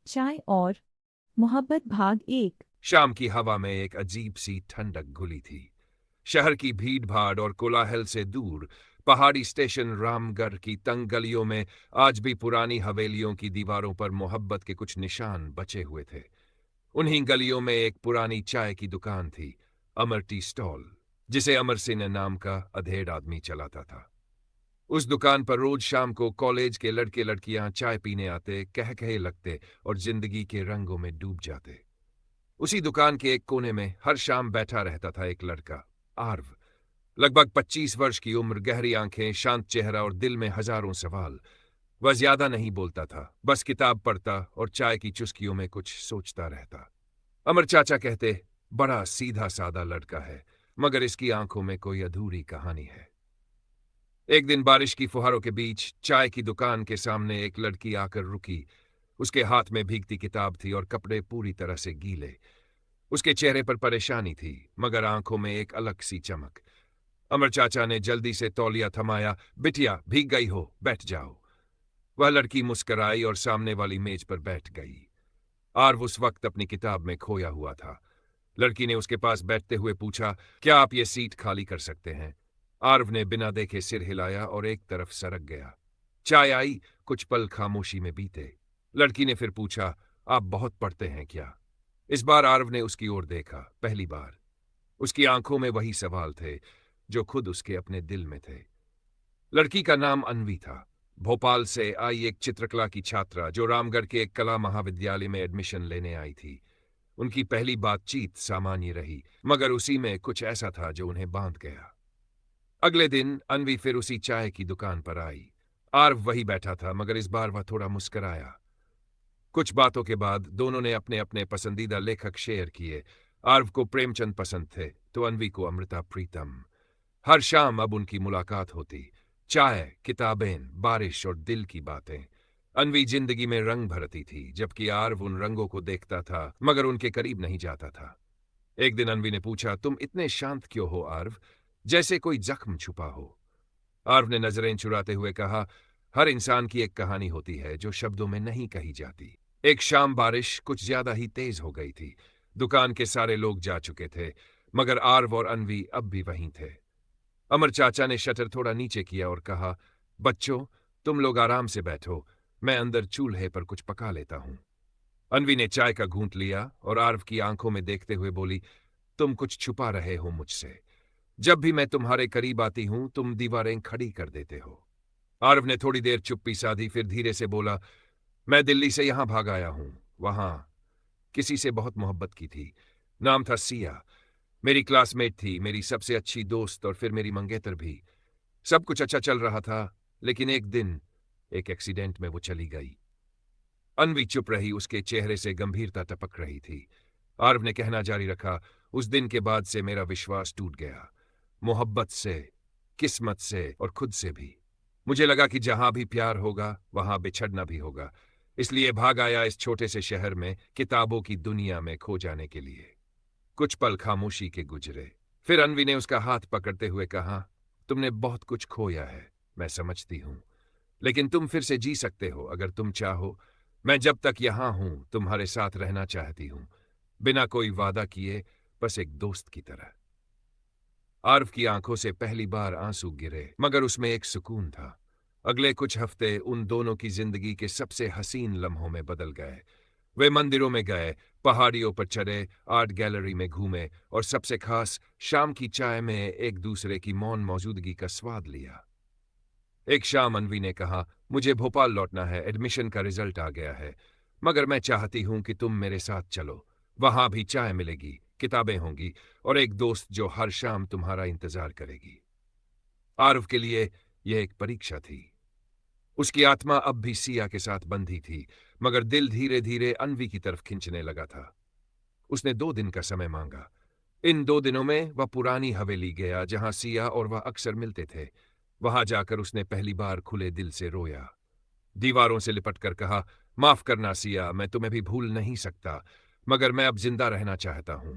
चाय और मोहब्बत भाग 1। शाम की हवा में एक अजीब सी ठंडक घुली थी। शहर की भीड़ भाड़ और कोलाहल से दूर पहाड़ी स्टेशन रामगढ़ की तंग गलियों में आज भी पुरानी हवेलियों की दीवारों पर मोहब्बत के कुछ निशान बचे हुए थे। उन्हीं गलियों में एक पुरानी चाय की दुकान थी, अमर टी स्टॉल, जिसे अमर सिंह नाम का अधेड़ आदमी चलाता था। उस दुकान पर रोज शाम को कॉलेज के लड़के लड़कियां चाय पीने आते, कह कहे लगते और जिंदगी के रंगों में डूब जाते। उसी दुकान के एक कोने में हर शाम बैठा रहता था एक लड़का, आर्व। लगभग 25 वर्ष की उम्र, गहरी आंखें, शांत चेहरा और दिल में हजारों सवाल। वह ज्यादा नहीं बोलता था, बस किताब पढ़ता और चाय की चुस्कियों में कुछ सोचता रहता। अमर चाचा कहते, बड़ा सीधा सादा लड़का है, मगर इसकी आंखों में कोई अधूरी कहानी है। एक दिन बारिश की फुहारों के बीच चाय की दुकान के सामने एक लड़की आकर रुकी। उसके हाथ में भीगती किताब थी और कपड़े पूरी तरह से गीले। उसके चेहरे पर परेशानी थी, मगर आंखों में एक अलग सी चमक। अमर चाचा ने जल्दी से तौलिया थमाया। बिटिया, भीग गई हो, बैठ जाओ। वह लड़की मुस्कराई और सामने वाली मेज पर बैठ गई। आर्व उस वक्त अपनी किताब में खोया हुआ था। लड़की ने उसके पास बैठते हुए पूछा, क्या आप ये सीट खाली कर सकते हैं? आर्व ने बिना देखे सिर हिलाया और एक तरफ सरक गया। चाय आई। कुछ पल खामोशी में बीते। लड़की ने फिर पूछा, आप बहुत पढ़ते हैं क्या? इस बार आर्व ने उसकी ओर देखा, पहली बार। उसकी आंखों में वही सवाल थे जो खुद उसके अपने दिल में थे। लड़की का नाम अन्वी था। भोपाल से आई एक चित्रकला की छात्रा जो रामगढ़ के एक कला महाविद्यालय में एडमिशन लेने आई थी। उनकी पहली बातचीत सामान्य रही, मगर उसी में कुछ ऐसा था जो उन्हें बांध गया। अगले दिन अन्वी फिर उसी चाय की दुकान पर आई। आर्व वही बैठा था, मगर इस बार वह थोड़ा मुस्कराया। कुछ बातों के बाद दोनों ने अपने अपने पसंदीदा लेखक शेयर किए। आर्व को प्रेमचंद पसंद थे तो अन्वी को अमृता प्रीतम। हर शाम अब उनकी मुलाकात होती। चाय, किताबें, बारिश और दिल की बातें। अन्वी जिंदगी में रंग भरती थी, जबकि आर्व उन रंगों को देखता था मगर उनके करीब नहीं जाता था। एक दिन अन्वी ने पूछा, तुम इतने शांत क्यों हो आर्व, जैसे कोई जख्म छुपा हो? आर्व ने नजरें चुराते हुए कहा, हर इंसान की एक कहानी होती है जो शब्दों में नहीं कही जाती। एक शाम बारिश कुछ ज्यादा ही तेज हो गई थी। दुकान के सारे लोग जा चुके थे, मगर आर्व और अन्वी अब भी वहीं थे। अमर चाचा ने शटर थोड़ा नीचे किया और कहा, बच्चों, तुम लोग आराम से बैठो, मैं अंदर चूल्हे पर कुछ पका लेता हूं। अन्वी ने चाय का घूंट लिया और आर्व की आंखों में देखते हुए बोली, तुम कुछ छुपा रहे हो मुझसे। जब भी मैं तुम्हारे करीब आती हूं तुम दीवारें खड़ी कर देते हो। आर्व ने थोड़ी देर चुप्पी साधी, फिर धीरे से बोला, मैं दिल्ली से यहां भाग आया हूं। वहां किसी से बहुत मोहब्बत की थी। नाम था सिया। मेरी क्लासमेट थी, मेरी सबसे अच्छी दोस्त और फिर मेरी मंगेतर भी। सब कुछ अच्छा चल रहा था, लेकिन एक दिन एक एक्सीडेंट में वो चली गई। अन्वी चुप रही, उसके चेहरे से गंभीरता टपक रही थी। आर्व ने कहना जारी रखा, उस दिन के बाद से मेरा विश्वास टूट गया। मोहब्बत से, किस्मत से और खुद से भी। मुझे लगा कि जहां भी प्यार होगा वहां बिछड़ना भी होगा। इसलिए भाग आया इस छोटे से शहर में, किताबों की दुनिया में खो जाने के लिए। कुछ पल खामोशी के गुजरे। फिर अन्वी ने उसका हाथ पकड़ते हुए कहा, तुमने बहुत कुछ खोया है, मैं समझती हूं, लेकिन तुम फिर से जी सकते हो अगर तुम चाहो। मैं जब तक यहां हूं तुम्हारे साथ रहना चाहती हूं, बिना कोई वादा किए, बस एक दोस्त की तरह। आर्व की आंखों से पहली बार आंसू गिरे, मगर उसमें एक सुकून था। अगले कुछ हफ्ते उन दोनों की जिंदगी के सबसे हसीन लम्हों में बदल गए। वे मंदिरों में गए, पहाड़ियों पर चढ़े, आर्ट गैलरी में घूमे और सबसे खास शाम की चाय में एक दूसरे की मौन मौजूदगी का स्वाद लिया। एक शाम अन्वी ने कहा, मुझे भोपाल लौटना है, एडमिशन का रिजल्ट आ गया है, मगर मैं चाहती हूं कि तुम मेरे साथ चलो। वहां भी चाय मिलेगी, किताबें होंगी और एक दोस्त जो हर शाम तुम्हारा इंतजार करेगी। आर्व के लिए यह एक परीक्षा थी। उसकी आत्मा अब भी सिया के साथ बंधी थी, मगर दिल धीरे धीरे अन्वी की तरफ खिंचने लगा था। उसने 2 दिन का समय मांगा। इन 2 दिनों में वह पुरानी हवेली गया जहां सिया और वह अक्सर मिलते थे। वहां जाकर उसने पहली बार खुले दिल से रोया। दीवारों से लिपटकर कहा, माफ करना सिया, मैं तुम्हें भी भूल नहीं सकता, मगर मैं अब जिंदा रहना चाहता हूं।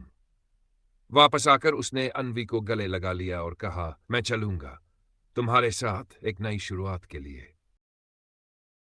वापस आकर उसने अन्वी को गले लगा लिया और कहा, मैं चलूंगा तुम्हारे साथ एक नई शुरुआत के लिए।